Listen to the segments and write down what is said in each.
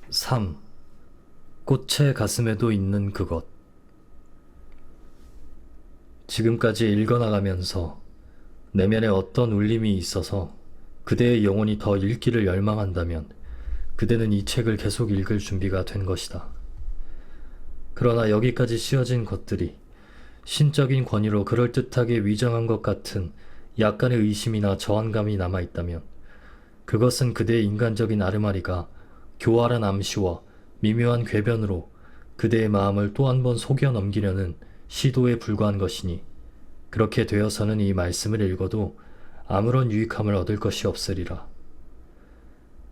3. 꽃의 가슴에도 있는 그것. 지금까지 읽어나가면서 내면에 어떤 울림이 있어서 그대의 영혼이 더 읽기를 열망한다면 그대는 이 책을 계속 읽을 준비가 된 것이다. 그러나 여기까지 씌어진 것들이 신적인 권위로 그럴듯하게 위장한 것 같은 약간의 의심이나 저항감이 남아있다면 그것은 그대의 인간적인 아르마리가 교활한 암시와 미묘한 궤변으로 그대의 마음을 또 한 번 속여 넘기려는 시도에 불과한 것이니 그렇게 되어서는 이 말씀을 읽어도 아무런 유익함을 얻을 것이 없으리라.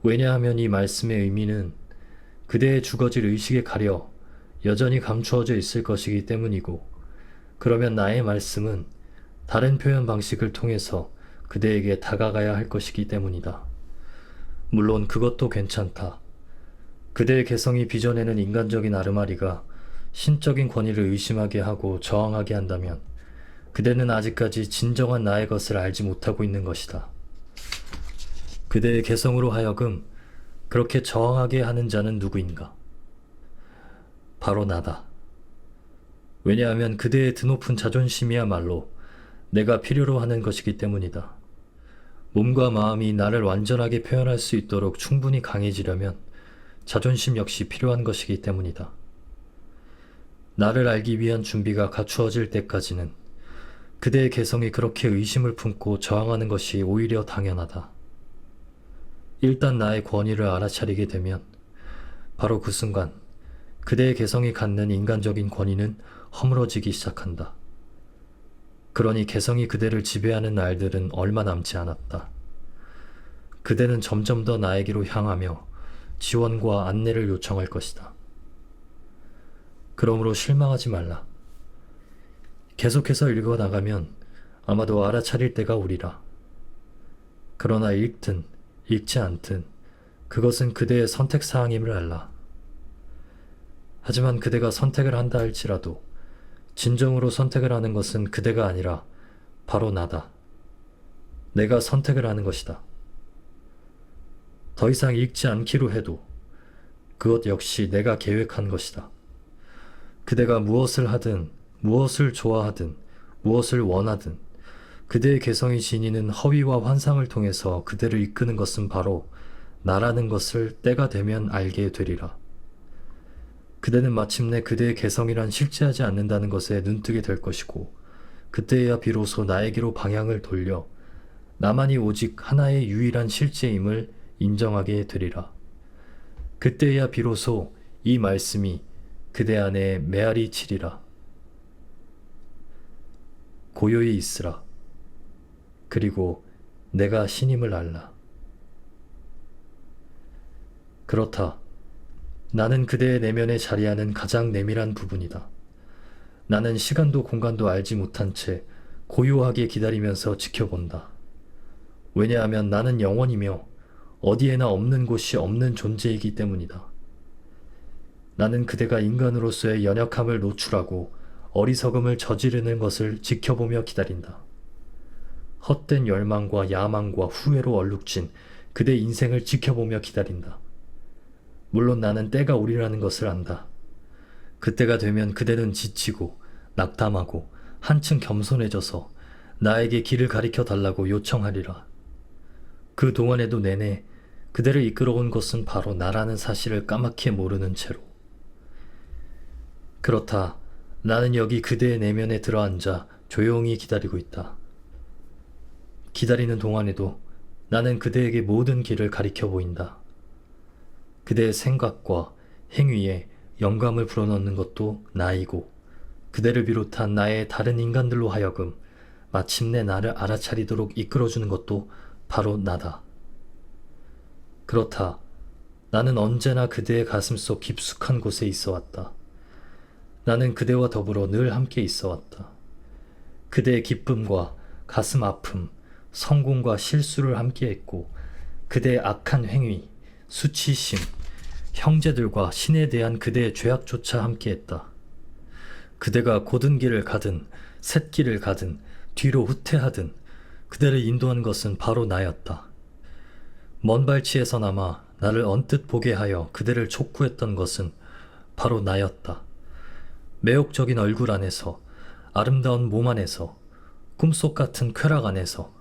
왜냐하면 이 말씀의 의미는 그대의 주거질 의식에 가려 여전히 감추어져 있을 것이기 때문이고, 그러면 나의 말씀은 다른 표현 방식을 통해서 그대에게 다가가야 할 것이기 때문이다. 물론 그것도 괜찮다. 그대의 개성이 빚어내는 인간적인 아르마리가 신적인 권위를 의심하게 하고 저항하게 한다면 그대는 아직까지 진정한 나의 것을 알지 못하고 있는 것이다. 그대의 개성으로 하여금 그렇게 저항하게 하는 자는 누구인가? 바로 나다. 왜냐하면 그대의 드높은 자존심이야말로 내가 필요로 하는 것이기 때문이다. 몸과 마음이 나를 완전하게 표현할 수 있도록 충분히 강해지려면 자존심 역시 필요한 것이기 때문이다. 나를 알기 위한 준비가 갖추어질 때까지는 그대의 개성이 그렇게 의심을 품고 저항하는 것이 오히려 당연하다. 일단 나의 권위를 알아차리게 되면 바로 그 순간 그대의 개성이 갖는 인간적인 권위는 허물어지기 시작한다. 그러니 개성이 그대를 지배하는 날들은 얼마 남지 않았다. 그대는 점점 더 나에게로 향하며 지원과 안내를 요청할 것이다. 그러므로 실망하지 말라. 계속해서 읽어나가면 아마도 알아차릴 때가 오리라. 그러나 읽든 읽지 않든 그것은 그대의 선택사항임을 알라. 하지만 그대가 선택을 한다 할지라도 진정으로 선택을 하는 것은 그대가 아니라 바로 나다. 내가 선택을 하는 것이다. 더 이상 읽지 않기로 해도 그것 역시 내가 계획한 것이다. 그대가 무엇을 하든, 무엇을 좋아하든, 무엇을 원하든 그대의 개성이 지니는 허위와 환상을 통해서 그대를 이끄는 것은 바로 나라는 것을 때가 되면 알게 되리라. 그대는 마침내 그대의 개성이란 실제하지 않는다는 것에 눈뜨게 될 것이고, 그때야 비로소 나에게로 방향을 돌려 나만이 오직 하나의 유일한 실제임을 인정하게 되리라. 그때야 비로소 이 말씀이 그대 안에 메아리 치리라. 고요히 있으라. 그리고 내가 신임을 알라. 그렇다. 나는 그대의 내면에 자리하는 가장 내밀한 부분이다. 나는 시간도 공간도 알지 못한 채 고요하게 기다리면서 지켜본다. 왜냐하면 나는 영원이며 어디에나 없는 곳이 없는 존재이기 때문이다. 나는 그대가 인간으로서의 연약함을 노출하고 어리석음을 저지르는 것을 지켜보며 기다린다. 헛된 열망과 야망과 후회로 얼룩진 그대 인생을 지켜보며 기다린다. 물론 나는 때가 오리라는 것을 안다. 그때가 되면 그대는 지치고 낙담하고 한층 겸손해져서 나에게 길을 가리켜 달라고 요청하리라. 그 동안에도 내내 그대를 이끌어온 것은 바로 나라는 사실을 까맣게 모르는 채로. 그렇다. 나는 여기 그대의 내면에 들어앉아 조용히 기다리고 있다. 기다리는 동안에도 나는 그대에게 모든 길을 가리켜 보인다. 그대의 생각과 행위에 영감을 불어넣는 것도 나이고, 그대를 비롯한 나의 다른 인간들로 하여금 마침내 나를 알아차리도록 이끌어주는 것도 바로 나다. 그렇다. 나는 언제나 그대의 가슴속 깊숙한 곳에 있어 왔다. 나는 그대와 더불어 늘 함께 있어 왔다. 그대의 기쁨과 가슴 아픔, 성공과 실수를 함께 했고, 그대의 악한 행위, 수치심, 형제들과 신에 대한 그대의 죄악조차 함께했다. 그대가 곧은 길을 가든 샛길을 가든 뒤로 후퇴하든 그대를 인도한 것은 바로 나였다. 먼 발치에서나마 나를 언뜻 보게 하여 그대를 촉구했던 것은 바로 나였다. 매혹적인 얼굴 안에서, 아름다운 몸 안에서, 꿈속 같은 쾌락 안에서,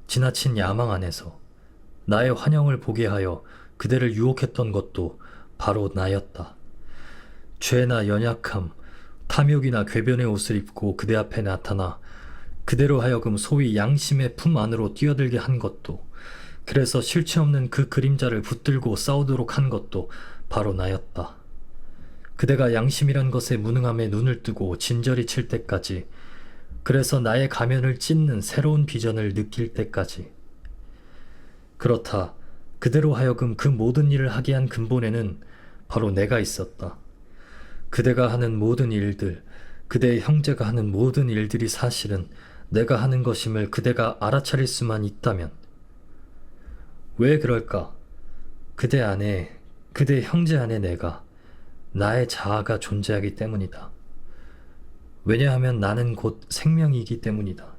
지나친 야망 안에서 나의 환영을 보게 하여 그대를 유혹했던 것도 바로 나였다. 죄나 연약함, 탐욕이나 궤변의 옷을 입고 그대 앞에 나타나 그대로 하여금 소위 양심의 품 안으로 뛰어들게 한 것도, 그래서 실체 없는 그 그림자를 붙들고 싸우도록 한 것도 바로 나였다. 그대가 양심이란 것에 무능함에 눈을 뜨고 진저리 칠 때까지, 그래서 나의 가면을 찢는 새로운 비전을 느낄 때까지. 그렇다. 그대로 하여금 그 모든 일을 하게 한 근본에는 바로 내가 있었다. 그대가 하는 모든 일들, 그대의 형제가 하는 모든 일들이 사실은 내가 하는 것임을 그대가 알아차릴 수만 있다면. 왜 그럴까? 그대 안에, 그대 형제 안에 내가, 나의 자아가 존재하기 때문이다. 왜냐하면 나는 곧 생명이기 때문이다.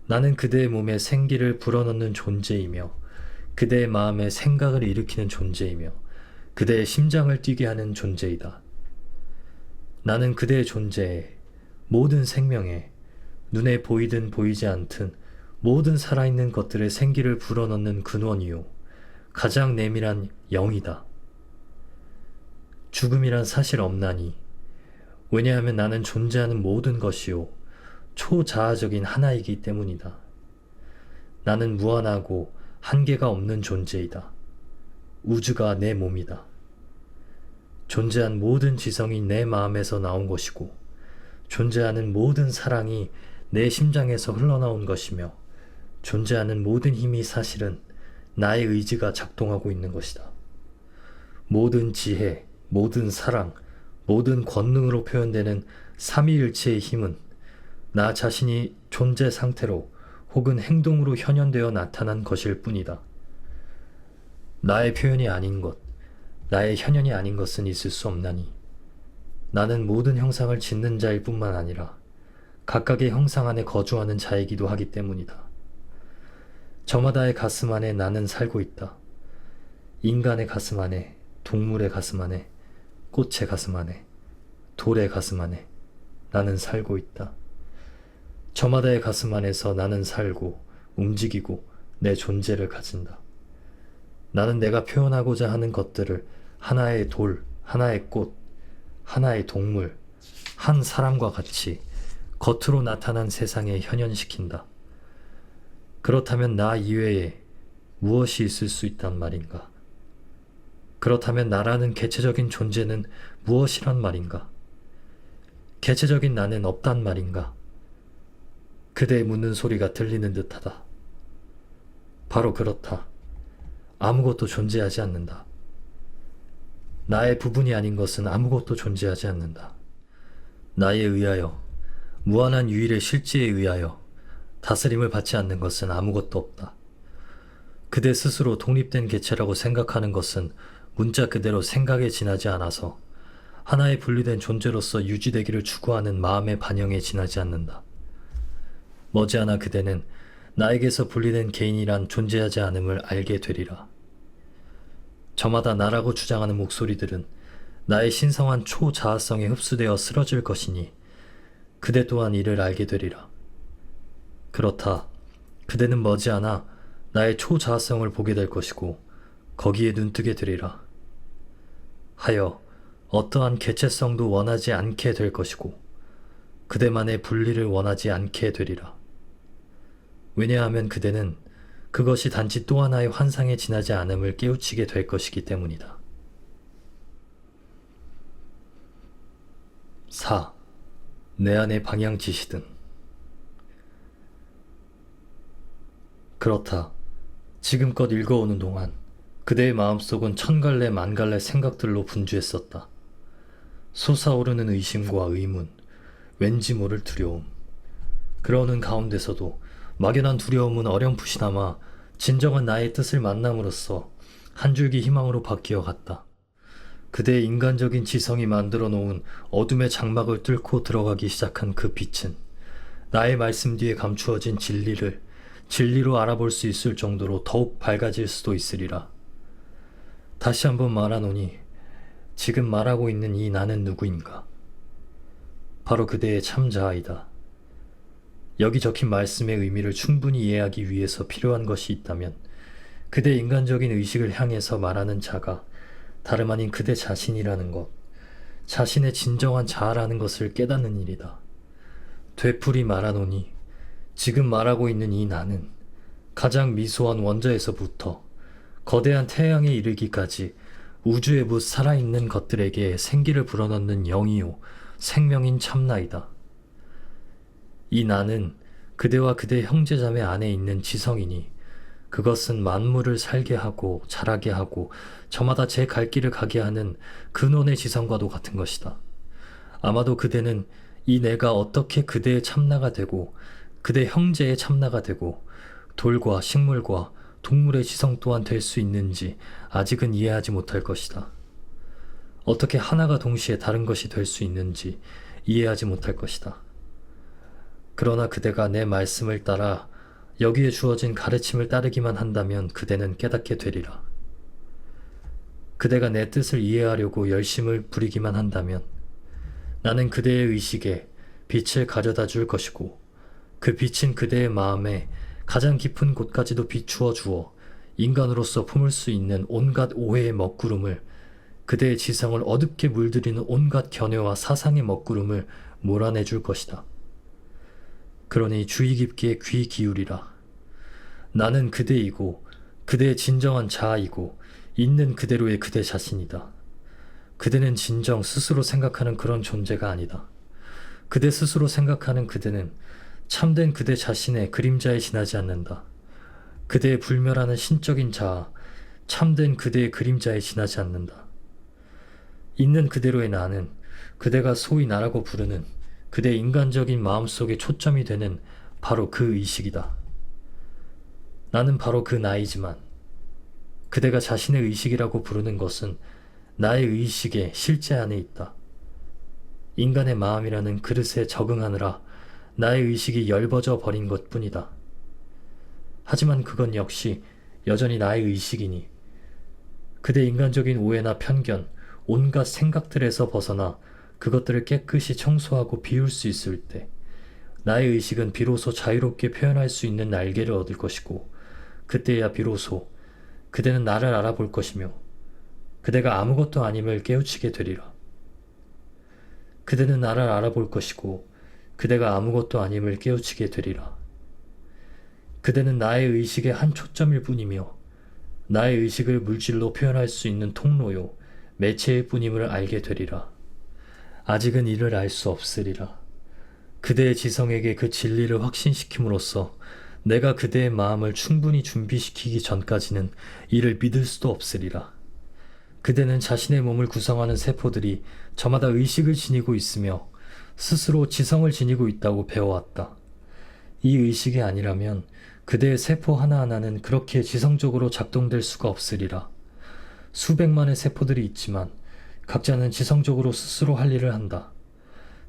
나는 그대의 몸에 생기를 불어넣는 존재이며, 그대의 마음에 생각을 일으키는 존재이며, 그대의 심장을 뛰게 하는 존재이다. 나는 그대의 존재에, 모든 생명에, 눈에 보이든 보이지 않든 모든 살아있는 것들의 생기를 불어넣는 근원이요, 가장 내밀한 영이다. 죽음이란 사실 없나니. 왜냐하면 나는 존재하는 모든 것이요, 초자아적인 하나이기 때문이다. 나는 무한하고 한계가 없는 존재이다. 우주가 내 몸이다. 존재한 모든 지성이 내 마음에서 나온 것이고, 존재하는 모든 사랑이 내 심장에서 흘러나온 것이며, 존재하는 모든 힘이 사실은 나의 의지가 작동하고 있는 것이다. 모든 지혜, 모든 사랑, 모든 권능으로 표현되는 삼위일체의 힘은 나 자신이 존재 상태로 혹은 행동으로 현현되어 나타난 것일 뿐이다. 나의 표현이 아닌 것, 나의 현현이 아닌 것은 있을 수 없나니. 나는 모든 형상을 짓는 자일 뿐만 아니라 각각의 형상 안에 거주하는 자이기도 하기 때문이다. 저마다의 가슴 안에 나는 살고 있다. 인간의 가슴 안에, 동물의 가슴 안에, 꽃의 가슴 안에, 돌의 가슴 안에 나는 살고 있다. 저마다의 가슴 안에서 나는 살고 움직이고 내 존재를 가진다. 나는 내가 표현하고자 하는 것들을 하나의 돌, 하나의 꽃, 하나의 동물, 한 사람과 같이 겉으로 나타난 세상에 현현시킨다. 그렇다면 나 이외에 무엇이 있을 수 있단 말인가? 그렇다면 나라는 개체적인 존재는 무엇이란 말인가? 개체적인 나는 없단 말인가? 그대의 묻는 소리가 들리는 듯하다. 바로 그렇다. 아무것도 존재하지 않는다. 나의 부분이 아닌 것은 아무것도 존재하지 않는다. 나에 의하여, 무한한 유일의 실제에 의하여 다스림을 받지 않는 것은 아무것도 없다. 그대 스스로 독립된 개체라고 생각하는 것은 문자 그대로 생각에 지나지 않아서 하나의 분리된 존재로서 유지되기를 추구하는 마음의 반영에 지나지 않는다. 머지않아 그대는 나에게서 분리된 개인이란 존재하지 않음을 알게 되리라. 저마다 나라고 주장하는 목소리들은 나의 신성한 초자아성에 흡수되어 쓰러질 것이니 그대 또한 이를 알게 되리라. 그렇다. 그대는 머지않아 나의 초자아성을 보게 될 것이고 거기에 눈뜨게 되리라. 하여 어떠한 개체성도 원하지 않게 될 것이고 그대만의 분리를 원하지 않게 되리라. 왜냐하면 그대는 그것이 단지 또 하나의 환상에 지나지 않음을 깨우치게 될 것이기 때문이다. 4. 내 안의 방향 지시등. 그렇다. 지금껏 읽어오는 동안 그대의 마음속은 천갈래 만갈래 생각들로 분주했었다. 솟아오르는 의심과 의문, 왠지 모를 두려움. 그러는 가운데서도 막연한 두려움은 어렴풋이나마 진정한 나의 뜻을 만남으로써 한 줄기 희망으로 바뀌어 갔다. 그대의 인간적인 지성이 만들어 놓은 어둠의 장막을 뚫고 들어가기 시작한 그 빛은 나의 말씀 뒤에 감추어진 진리를 진리로 알아볼 수 있을 정도로 더욱 밝아질 수도 있으리라. 다시 한번 말하노니 지금 말하고 있는 이 나는 누구인가? 바로 그대의 참자아이다. 여기 적힌 말씀의 의미를 충분히 이해하기 위해서 필요한 것이 있다면 그대 인간적인 의식을 향해서 말하는 자가 다름 아닌 그대 자신이라는 것, 자신의 진정한 자아라는 것을 깨닫는 일이다. 되풀이 말하노니 지금 말하고 있는 이 나는 가장 미소한 원자에서부터 거대한 태양에 이르기까지 우주의 무 살아있는 것들에게 생기를 불어넣는 영이요 생명인 참나이다. 이 나는 그대와 그대 형제자매 안에 있는 지성이니 그것은 만물을 살게 하고 자라게 하고 저마다 제 갈 길을 가게 하는 근원의 지성과도 같은 것이다. 아마도 그대는 이 내가 어떻게 그대의 참나가 되고 그대 형제의 참나가 되고 돌과 식물과 동물의 지성 또한 될 수 있는지 아직은 이해하지 못할 것이다. 어떻게 하나가 동시에 다른 것이 될 수 있는지 이해하지 못할 것이다. 그러나 그대가 내 말씀을 따라 여기에 주어진 가르침을 따르기만 한다면 그대는 깨닫게 되리라. 그대가 내 뜻을 이해하려고 열심을 부리기만 한다면 나는 그대의 의식에 빛을 가져다 줄 것이고 그 빛은 그대의 마음에 가장 깊은 곳까지도 비추어 주어 인간으로서 품을 수 있는 온갖 오해의 먹구름을, 그대의 지성을 어둡게 물들이는 온갖 견해와 사상의 먹구름을 몰아내 줄 것이다. 그러니 주의 깊게 귀 기울이라. 나는 그대이고 그대의 진정한 자아이고 있는 그대로의 그대 자신이다. 그대는 진정 스스로 생각하는 그런 존재가 아니다. 그대 스스로 생각하는 그대는 참된 그대 자신의 그림자에 지나지 않는다. 그대의 불멸하는 신적인 자아, 참된 그대의 그림자에 지나지 않는다. 있는 그대로의 나는 그대가 소위 나라고 부르는 그대의 인간적인 마음속에 초점이 되는 바로 그 의식이다. 나는 바로 그 나이지만 그대가 자신의 의식이라고 부르는 것은 나의 의식의 실제 안에 있다. 인간의 마음이라는 그릇에 적응하느라 나의 의식이 엷어져 버린 것뿐이다. 하지만 그건 역시 여전히 나의 의식이니 그대 인간적인 오해나 편견, 온갖 생각들에서 벗어나 그것들을 깨끗이 청소하고 비울 수 있을 때 나의 의식은 비로소 자유롭게 표현할 수 있는 날개를 얻을 것이고 그때야 비로소 그대는 나를 알아볼 것이며 그대가 아무것도 아님을 깨우치게 되리라. 그대는 나를 알아볼 것이고 그대가 아무것도 아님을 깨우치게 되리라. 그대는 나의 의식의 한 초점일 뿐이며 나의 의식을 물질로 표현할 수 있는 통로요, 매체일 뿐임을 알게 되리라. 아직은 이를 알 수 없으리라. 그대의 지성에게 그 진리를 확신시킴으로써 내가 그대의 마음을 충분히 준비시키기 전까지는 이를 믿을 수도 없으리라. 그대는 자신의 몸을 구성하는 세포들이 저마다 의식을 지니고 있으며 스스로 지성을 지니고 있다고 배워왔다. 이 의식이 아니라면 그대의 세포 하나하나는 그렇게 지성적으로 작동될 수가 없으리라. 수백만의 세포들이 있지만 각자는 지성적으로 스스로 할 일을 한다.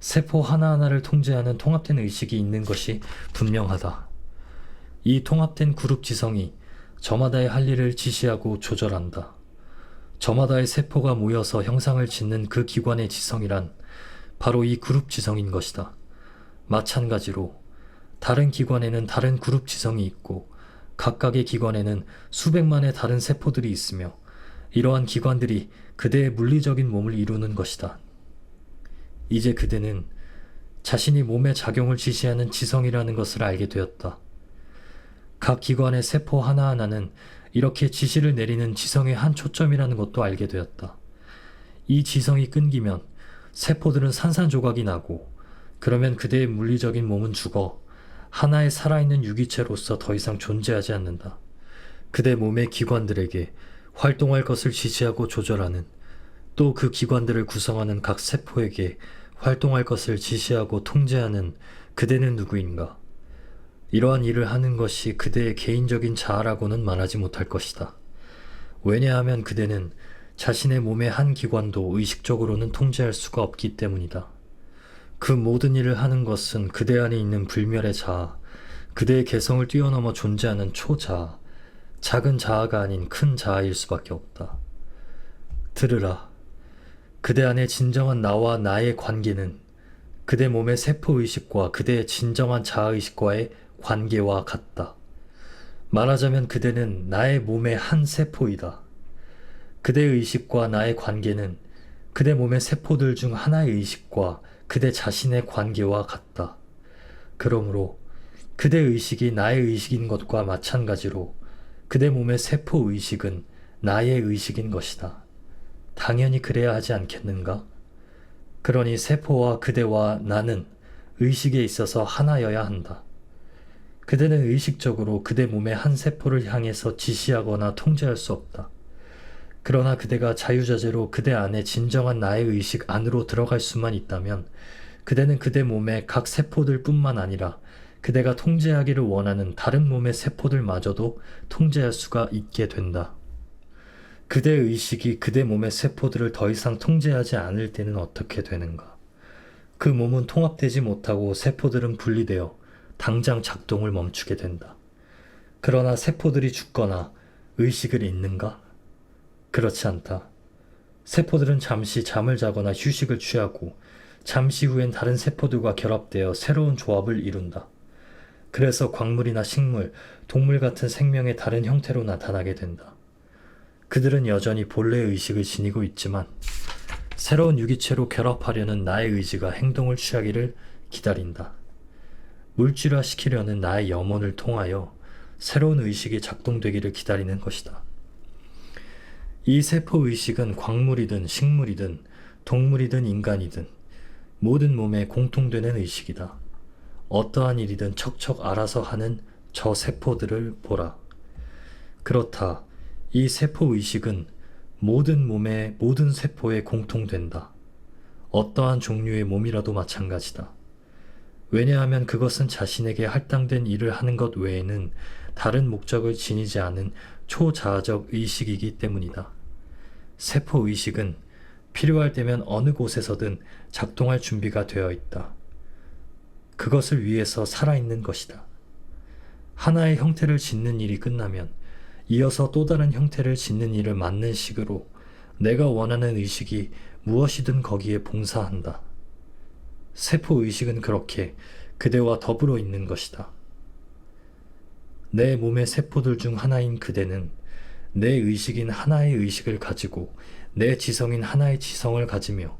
세포 하나하나를 통제하는 통합된 의식이 있는 것이 분명하다. 이 통합된 그룹 지성이 저마다의 할 일을 지시하고 조절한다. 저마다의 세포가 모여서 형상을 짓는 그 기관의 지성이란 바로 이 그룹 지성인 것이다. 마찬가지로 다른 기관에는 다른 그룹 지성이 있고 각각의 기관에는 수백만의 다른 세포들이 있으며 이러한 기관들이 그대의 물리적인 몸을 이루는 것이다. 이제 그대는 자신이 몸의 작용을 지시하는 지성이라는 것을 알게 되었다. 각 기관의 세포 하나하나는 이렇게 지시를 내리는 지성의 한 초점이라는 것도 알게 되었다. 이 지성이 끊기면 세포들은 산산조각이 나고 그러면 그대의 물리적인 몸은 죽어 하나의 살아있는 유기체로서 더 이상 존재하지 않는다. 그대 몸의 기관들에게 활동할 것을 지시하고 조절하는, 또 그 기관들을 구성하는 각 세포에게 활동할 것을 지시하고 통제하는 그대는 누구인가? 이러한 일을 하는 것이 그대의 개인적인 자아라고는 말하지 못할 것이다. 왜냐하면 그대는 자신의 몸의 한 기관도 의식적으로는 통제할 수가 없기 때문이다. 그 모든 일을 하는 것은 그대 안에 있는 불멸의 자아, 그대의 개성을 뛰어넘어 존재하는 초자아, 작은 자아가 아닌 큰 자아일 수밖에 없다. 들으라. 그대 안에 진정한 나와 나의 관계는 그대 몸의 세포의식과 그대의 진정한 자아의식과의 관계와 같다. 말하자면 그대는 나의 몸의 한 세포이다. 그대의 의식과 나의 관계는 그대 몸의 세포들 중 하나의 의식과 그대 자신의 관계와 같다. 그러므로 그대 의식이 나의 의식인 것과 마찬가지로 그대 몸의 세포 의식은 나의 의식인 것이다. 당연히 그래야 하지 않겠는가? 그러니 세포와 그대와 나는 의식에 있어서 하나여야 한다. 그대는 의식적으로 그대 몸의 한 세포를 향해서 지시하거나 통제할 수 없다. 그러나 그대가 자유자재로 그대 안에 진정한 나의 의식 안으로 들어갈 수만 있다면 그대는 그대 몸의 각 세포들 뿐만 아니라 그대가 통제하기를 원하는 다른 몸의 세포들마저도 통제할 수가 있게 된다. 그대의 의식이 그대 몸의 세포들을 더 이상 통제하지 않을 때는 어떻게 되는가? 그 몸은 통합되지 못하고 세포들은 분리되어 당장 작동을 멈추게 된다. 그러나 세포들이 죽거나 의식을 잃는가? 그렇지 않다. 세포들은 잠시 잠을 자거나 휴식을 취하고 잠시 후엔 다른 세포들과 결합되어 새로운 조합을 이룬다. 그래서 광물이나 식물, 동물 같은 생명의 다른 형태로 나타나게 된다. 그들은 여전히 본래의 의식을 지니고 있지만 새로운 유기체로 결합하려는 나의 의지가 행동을 취하기를 기다린다. 물질화시키려는 나의 염원을 통하여 새로운 의식이 작동되기를 기다리는 것이다. 이 세포의식은 광물이든 식물이든 동물이든 인간이든 모든 몸에 공통되는 의식이다. 어떠한 일이든 척척 알아서 하는 저 세포들을 보라. 그렇다. 이 세포의식은 모든 몸의 모든 세포에 공통된다. 어떠한 종류의 몸이라도 마찬가지다. 왜냐하면 그것은 자신에게 할당된 일을 하는 것 외에는 다른 목적을 지니지 않은 초자아적 의식이기 때문이다. 세포의식은 필요할 때면 어느 곳에서든 작동할 준비가 되어 있다. 그것을 위해서 살아있는 것이다. 하나의 형태를 짓는 일이 끝나면 이어서 또 다른 형태를 짓는 일을 맡는 식으로 내가 원하는 의식이 무엇이든 거기에 봉사한다. 세포의식은 그렇게 그대와 더불어 있는 것이다. 내 몸의 세포들 중 하나인 그대는 내 의식인 하나의 의식을 가지고 내 지성인 하나의 지성을 가지며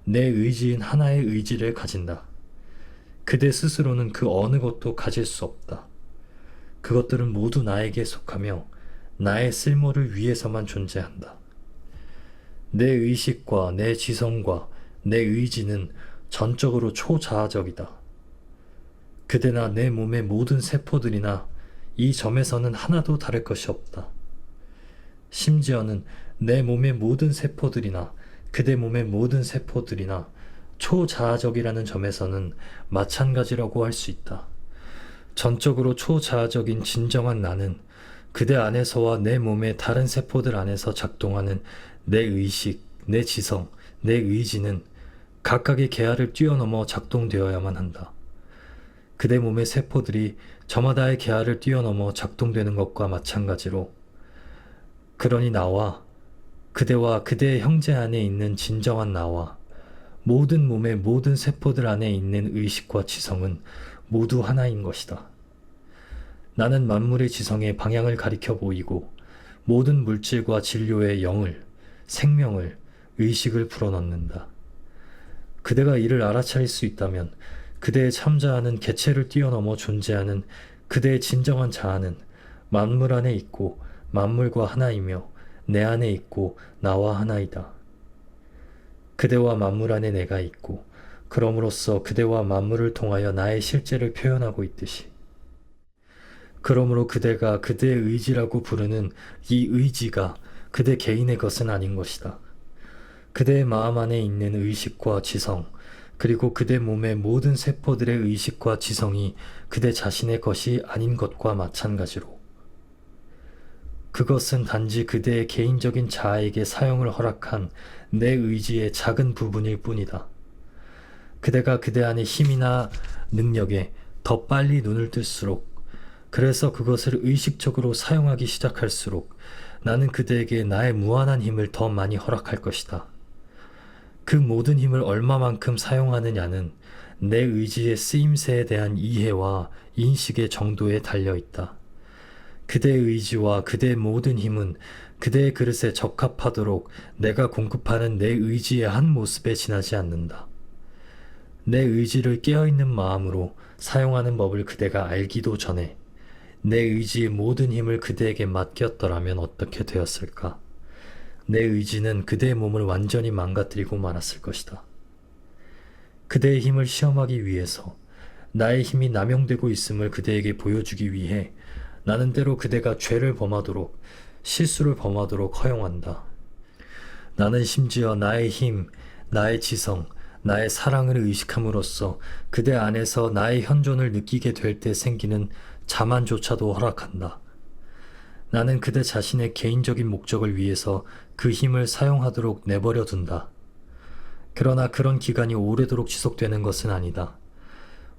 내 의지인 하나의 의지를 가진다. 그대 스스로는 그 어느 것도 가질 수 없다. 그것들은 모두 나에게 속하며 나의 쓸모를 위해서만 존재한다. 내 의식과 내 지성과 내 의지는 전적으로 초자아적이다. 그대나 내 몸의 모든 세포들이나 이 점에서는 하나도 다를 것이 없다. 심지어는 내 몸의 모든 세포들이나 그대 몸의 모든 세포들이나 초자아적이라는 점에서는 마찬가지라고 할 수 있다. 전적으로 초자아적인 진정한 나는 그대 안에서와 내 몸의 다른 세포들 안에서 작동하는 내 의식, 내 지성, 내 의지는 각각의 계하를 뛰어넘어 작동되어야만 한다. 그대 몸의 세포들이 저마다의 계하를 뛰어넘어 작동되는 것과 마찬가지로 그러니 나와 그대와 그대의 형제 안에 있는 진정한 나와 모든 몸의 모든 세포들 안에 있는 의식과 지성은 모두 하나인 것이다. 나는 만물의 지성의 방향을 가리켜 보이고 모든 물질과 진료의 영을, 생명을, 의식을 불어넣는다. 그대가 이를 알아차릴 수 있다면 그대의 참자하는 개체를 뛰어넘어 존재하는 그대의 진정한 자아는 만물 안에 있고 만물과 하나이며 내 안에 있고 나와 하나이다. 그대와 만물 안에 내가 있고 그럼으로써 그대와 만물을 통하여 나의 실제를 표현하고 있듯이 그러므로 그대가 그대의 의지라고 부르는 이 의지가 그대 개인의 것은 아닌 것이다. 그대의 마음 안에 있는 의식과 지성 그리고 그대 몸의 모든 세포들의 의식과 지성이 그대 자신의 것이 아닌 것과 마찬가지로 그것은 단지 그대의 개인적인 자아에게 사용을 허락한 내 의지의 작은 부분일 뿐이다. 그대가 그대 안의 힘이나 능력에 더 빨리 눈을 뜰수록 그래서 그것을 의식적으로 사용하기 시작할수록 나는 그대에게 나의 무한한 힘을 더 많이 허락할 것이다. 그 모든 힘을 얼마만큼 사용하느냐는 내 의지의 쓰임새에 대한 이해와 인식의 정도에 달려 있다. 그대의 의지와 그대의 모든 힘은 그대의 그릇에 적합하도록 내가 공급하는 내 의지의 한 모습에 지나지 않는다. 내 의지를 깨어있는 마음으로 사용하는 법을 그대가 알기도 전에 내 의지의 모든 힘을 그대에게 맡겼더라면 어떻게 되었을까? 내 의지는 그대의 몸을 완전히 망가뜨리고 말았을 것이다. 그대의 힘을 시험하기 위해서 나의 힘이 남용되고 있음을 그대에게 보여주기 위해 나는 때로 그대가 죄를 범하도록, 실수를 범하도록 허용한다. 나는 심지어 나의 힘, 나의 지성, 나의 사랑을 의식함으로써 그대 안에서 나의 현존을 느끼게 될 때 생기는 자만조차도 허락한다. 나는 그대 자신의 개인적인 목적을 위해서 그 힘을 사용하도록 내버려 둔다. 그러나 그런 기간이 오래도록 지속되는 것은 아니다.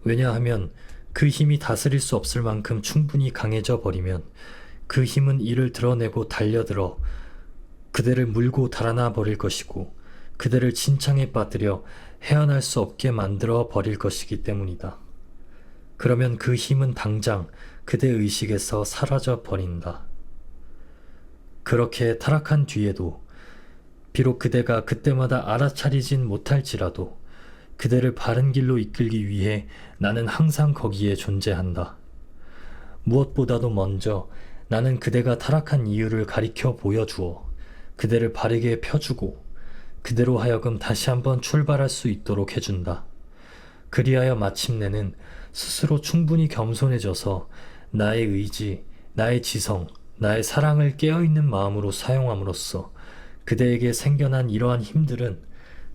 왜냐하면 그 힘이 다스릴 수 없을 만큼 충분히 강해져 버리면 그 힘은 이를 드러내고 달려들어 그대를 물고 달아나 버릴 것이고 그대를 진창에 빠뜨려 헤어날 수 없게 만들어 버릴 것이기 때문이다. 그러면 그 힘은 당장 그대 의식에서 사라져 버린다. 그렇게 타락한 뒤에도 비록 그대가 그때마다 알아차리진 못할지라도 그대를 바른 길로 이끌기 위해 나는 항상 거기에 존재한다. 무엇보다도 먼저 나는 그대가 타락한 이유를 가리켜 보여주어 그대를 바르게 펴주고 그대로 하여금 다시 한번 출발할 수 있도록 해준다. 그리하여 마침내는 스스로 충분히 겸손해져서 나의 의지, 나의 지성, 나의 사랑을 깨어있는 마음으로 사용함으로써 그대에게 생겨난 이러한 힘들은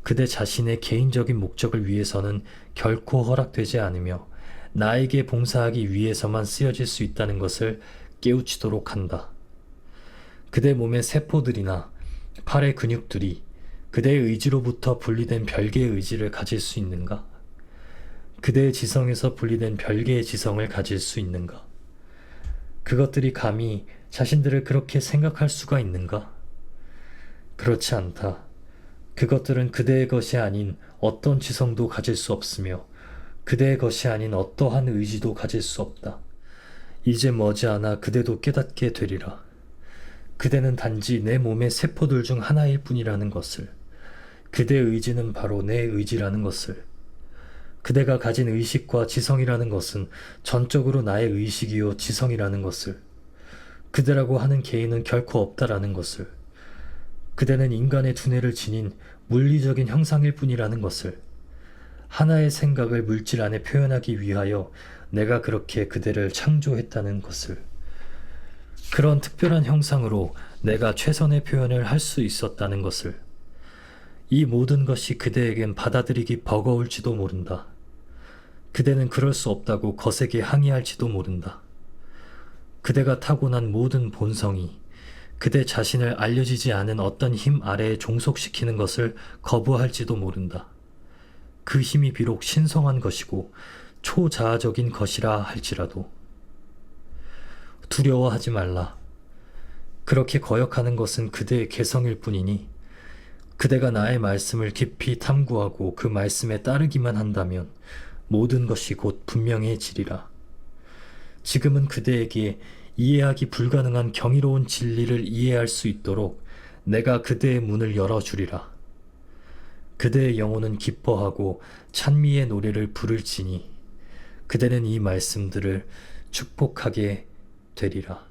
그대 자신의 개인적인 목적을 위해서는 결코 허락되지 않으며 나에게 봉사하기 위해서만 쓰여질 수 있다는 것을 깨우치도록 한다. 그대 몸의 세포들이나 팔의 근육들이 그대의 의지로부터 분리된 별개의 의지를 가질 수 있는가? 그대의 지성에서 분리된 별개의 지성을 가질 수 있는가? 그것들이 감히 자신들을 그렇게 생각할 수가 있는가? 그렇지 않다. 그것들은 그대의 것이 아닌 어떤 지성도 가질 수 없으며 그대의 것이 아닌 어떠한 의지도 가질 수 없다. 이제 머지않아 그대도 깨닫게 되리라. 그대는 단지 내 몸의 세포들 중 하나일 뿐이라는 것을, 그대의 의지는 바로 내 의지라는 것을, 그대가 가진 의식과 지성이라는 것은 전적으로 나의 의식이요 지성이라는 것을, 그대라고 하는 개인은 결코 없다라는 것을, 그대는 인간의 두뇌를 지닌 물리적인 형상일 뿐이라는 것을, 하나의 생각을 물질 안에 표현하기 위하여 내가 그렇게 그대를 창조했다는 것을, 그런 특별한 형상으로 내가 최선의 표현을 할 수 있었다는 것을, 이 모든 것이 그대에겐 받아들이기 버거울지도 모른다. 그대는 그럴 수 없다고 거세게 항의할지도 모른다. 그대가 타고난 모든 본성이 그대 자신을 알려지지 않은 어떤 힘 아래에 종속시키는 것을 거부할지도 모른다. 그 힘이 비록 신성한 것이고 초자아적인 것이라 할지라도 두려워하지 말라. 그렇게 거역하는 것은 그대의 개성일 뿐이니 그대가 나의 말씀을 깊이 탐구하고 그 말씀에 따르기만 한다면 모든 것이 곧 분명해지리라. 지금은 그대에게 이해하기 불가능한 경이로운 진리를 이해할 수 있도록 내가 그대의 문을 열어주리라. 그대의 영혼은 기뻐하고 찬미의 노래를 부를지니 그대는 이 말씀들을 축복하게 되리라.